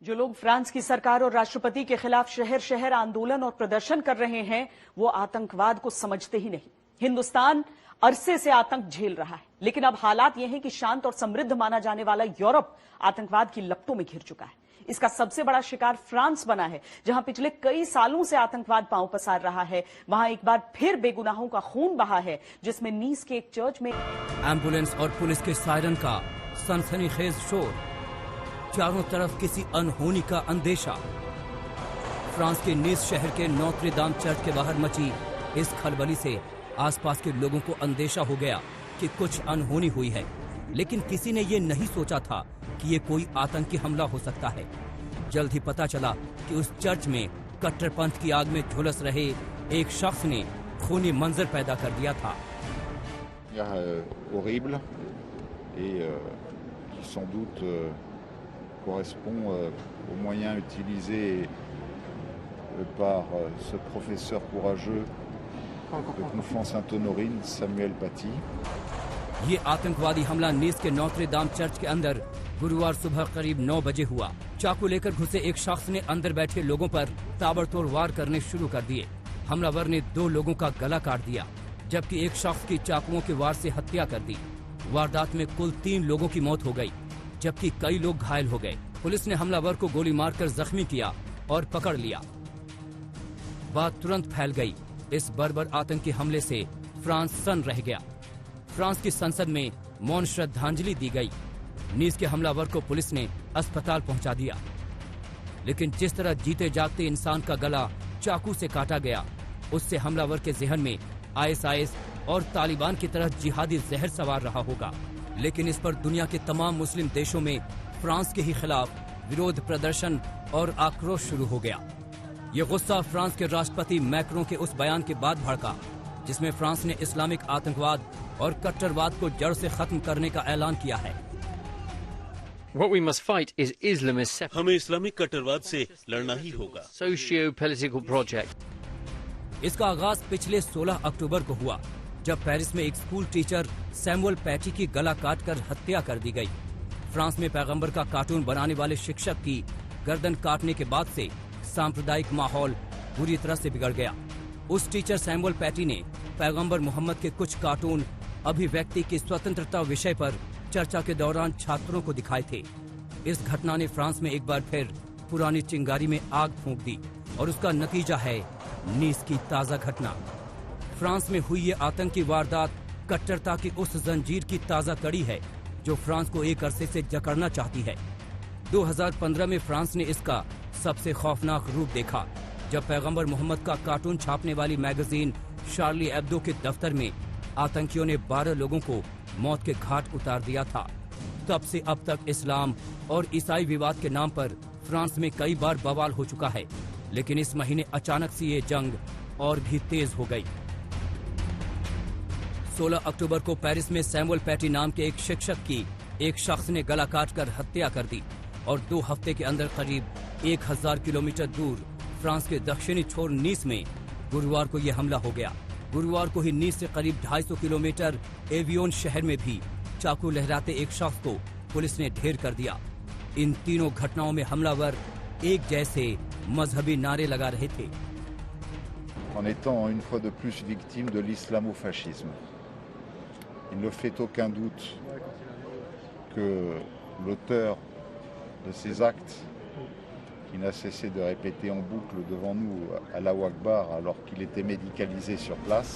जो लोग फ्रांस की सरकार और राष्ट्रपति के खिलाफ शहर शहर आंदोलन और प्रदर्शन कर रहे हैं वो आतंकवाद को समझते ही नहीं। हिंदुस्तान अरसे से आतंक झेल रहा है, लेकिन अब हालात यह है कि शांत और समृद्ध माना जाने वाला यूरोप आतंकवाद की लपटों में घिर चुका है। इसका सबसे बड़ा शिकार फ्रांस बना है, जहां पिछले कई सालों से आतंकवाद पांव पसार रहा है। वहां एक बार फिर बेगुनाहों का खून बहा है, जिसमें नीस के एक चर्च में एम्बुलेंस और पुलिस के सायरन का सनसनीखेज शोर, चारों तरफ किसी अनहोनी का अंदेशा। फ्रांस के नीस शहर के नोत्रे दाम चर्च के बाहर मची इस खलबली से आसपास के लोगों को अंदेशा हो गया कि कुछ अनहोनी हुई है, लेकिन किसी ने ये नहीं सोचा था कि ये कोई आतंकी हमला हो सकता है। जल्द ही पता चला कि उस चर्च में कट्टरपंथ की आग में झुलस रहे एक शख्स ने खूनी मंजर पैदा कर दिया था। horrible et qui sans doute correspond aux moyens utilisés par ce professeur courageux de Conflans-Sainte-Honorine, Samuel Paty। ये आतंकवादी हमला नीस के नोत्रे दाम चर्च के अंदर गुरुवार सुबह करीब 9 बजे हुआ। चाकू लेकर घुसे एक शख्स ने अंदर बैठे लोगों पर ताबड़तोड़ वार करने शुरू कर दिए। हमलावर ने 2 लोगों का गला काट दिया, जबकि एक शख्स की चाकुओं के वार से हत्या कर दी। वारदात में कुल 3 लोगों की मौत हो गई, जबकि कई लोग घायल हो गए। पुलिस ने हमलावर को गोली मारकर जख्मी किया और पकड़ लिया। बात तुरंत फैल गई। इस बर्बर आतंकी हमले से फ्रांस सन्न रह गया। फ्रांस की संसद में मौन श्रद्धांजलि दी गई। नीस के हमलावर को पुलिस ने अस्पताल पहुंचा दिया, लेकिन जिस तरह जीते जागते इंसान का गला चाकू से काटा गया, उससे हमलावर के जहन में आईएसआईएस और तालिबान की तरह जिहादी जहर सवार रहा होगा। लेकिन इस पर दुनिया के तमाम मुस्लिम देशों में फ्रांस के ही खिलाफ विरोध प्रदर्शन और आक्रोश शुरू हो गया। ये गुस्सा फ्रांस के राष्ट्रपति मैक्रों के उस बयान के बाद भड़का, जिसमें फ्रांस ने इस्लामिक आतंकवाद और कट्टरवाद को जड़ से खत्म करने का ऐलान किया है। What we must fight is Islamist हमें इस्लामिक कट्टरवाद से लड़ना ही होगा। socio-political project। इसका आगाज पिछले 16 अक्टूबर को हुआ, जब पेरिस में एक स्कूल टीचर सैमुअल पैटी की गला काटकर हत्या कर दी गई। फ्रांस में पैगंबर का कार्टून बनाने वाले शिक्षक की गर्दन काटने के बाद से सांप्रदायिक माहौल बुरी तरह से बिगड़ गया। उस टीचर सैमुअल पैटी ने पैगंबर मोहम्मद के कुछ कार्टून अभिव्यक्ति की स्वतंत्रता विषय पर चर्चा के दौरान छात्रों को दिखाए थे। इस घटना ने फ्रांस में एक बार फिर पुरानी चिंगारी में आग फूंक दी, और उसका नतीजा है नीस की ताजा घटना। फ्रांस में हुई ये आतंकी वारदात कट्टरता की उस जंजीर की ताजा कड़ी है जो फ्रांस को एक अरसे से जकड़ना चाहती है। 2015 में फ्रांस ने इसका सबसे खौफनाक रूप देखा, जब पैगंबर मोहम्मद का कार्टून छापने वाली मैगजीन शार्ली एब्दो के दफ्तर में आतंकियों ने 12 लोगों को मौत के घाट उतार दिया था। तब से अब तक इस्लाम और ईसाई विवाद के नाम पर फ्रांस में कई बार बवाल हो चुका है, लेकिन इस महीने अचानक से ये जंग और भी तेज हो गई। 16 अक्टूबर को पेरिस में सैमुअल पैटी नाम के एक शिक्षक की एक शख्स ने गला काटकर हत्या कर दी, और 2 हफ्ते के अंदर करीब 1000 किलोमीटर दूर फ्रांस के दक्षिणी छोर नीस में गुरुवार को यह हमला हो गया। गुरुवार को ही नीस से करीब 250 किलोमीटर एवियोन शहर में भी चाकू लहराते एक शख्स को पुलिस ने ढेर कर दिया। इन तीनों घटनाओं में हमलावर एक जैसे मजहबी नारे लगा रहे थे। En étant une fois de plus victime de l'islamo-fascisme, il ne fait aucun doute que l'auteur de ces actes, qui n'a cessé de répéter en boucle devant nous Allahu Akbar alors qu'il était médicalisé sur place।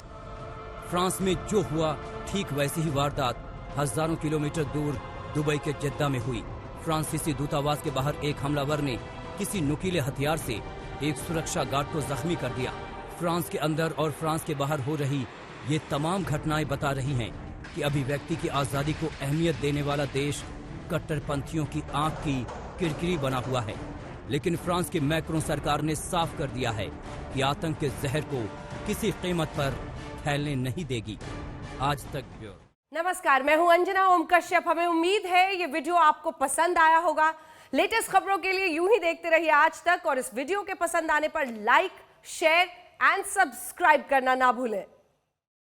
France में जो हुआ ठीक वैसी ही वारदात हजारों kilometre दूर Dubai के जद्दा में हुई। फ्रांसीसी दूतावास के बाहर एक हमलावर ने किसी नुकीले हथियार से एक सुरक्षा गार्ड को जख्मी कर दिया। फ्रांस के अंदर और फ्रांस के बाहर हो रही ये तमाम घटनाएं बता रही हैं कि अभिव्यक्ति की आजादी को अहमियत देने वाला देश कट्टरपंथियों की आंख की किरकिरी बना हुआ है। लेकिन फ्रांस की मैक्रों सरकार ने साफ कर दिया है कि आतंक के जहर को किसी कीमत पर फैलने नहीं देगी। आज तक ब्यूरो। नमस्कार, मैं हूं अंजना ओम कश्यप। हमें उम्मीद है ये वीडियो आपको पसंद आया होगा। लेटेस्ट खबरों के लिए यूं ही देखते रहिए आज तक, और इस वीडियो के पसंद आने पर लाइक, शेयर एंड सब्सक्राइब करना ना भूलें।